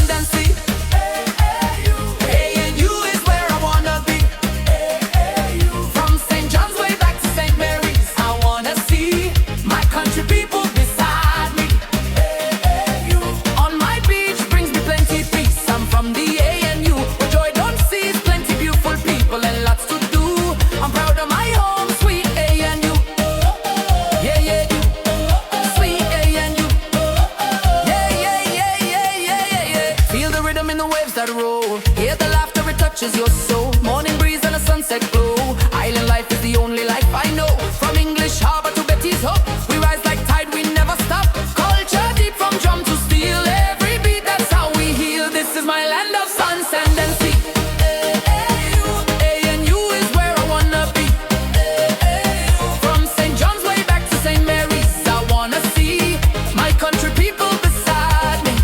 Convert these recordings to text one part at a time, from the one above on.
sand and sea. A.N.U is where I wanna be. From St. John's way back to St. Mary's, I wanna see my country people beside me. On my beach brings me plenty peace. I'm from the A.N.U, where joy don't cease. Plenty beautiful people and lots to do. I'm proud of my home, sweet A.N.U. Yeah, yeah, sweet A.N.U. Yeah, yeah, yeah, yeah, yeah, yeah, yeah. Feel the rhythm in the waves that roll. Hear the laughter, it touches your soul. Morning breeze and a sunset glow. Island life is the only life I know. From English Harbor to Betty's Hope, we rise like tide, we never stop. Culture deep from drum to steel. Every beat, that's how we heal. This is my land of sun, sand and sea. A.N.U is where I wanna be. From St. John's way back to St. Mary's, I wanna see my country people beside me.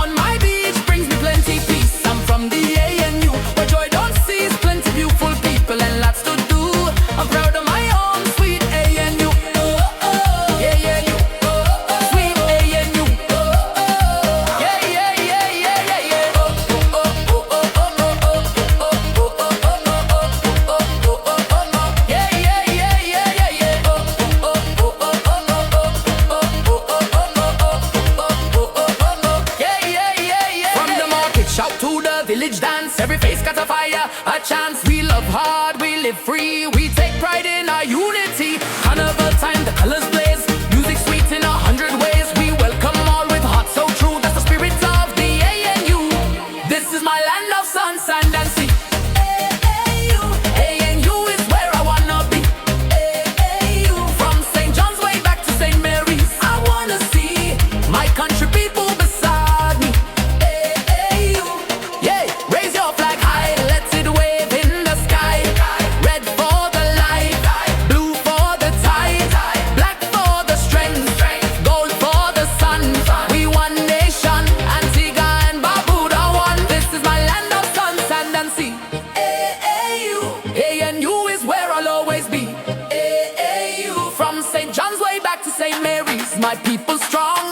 On my beach brings me plenty peace. I'm from the A.N.U, where joy don't cease. Plenty beautiful people and lots to do. I'm proud of my own sweet A.N.U. Yeah, yeah, you. Sweet A.N.U. Yeah, yeah, yeah, yeah, yeah, yeah. Yeah, yeah, yeah, yeah, yeah, yeah. Yeah, yeah, yeah, yeah. From the market shout to the village dance, every face got a fire, a chance. We love hard, we live free, we take pride in our unity. Carnival time, the colors blaze, music sweet in 100 ways. We welcome all with heart so true, that's the spirit of the A.N.U. This is my land of sun, sand and sea. A.N.U is where I wanna be. From St. John's way back to St. Mary's, I wanna see my country people beside me. Yeah, raise your flag high, let it wave in the sky. Red for the light, blue for the tide, black for the strength, gold for the sun. We one nation, Antigua and Barbuda one. This is my land of sun, sand and sea. A.N.U is where I'll always be. From St. John's way back to St. Mary's, my people strong.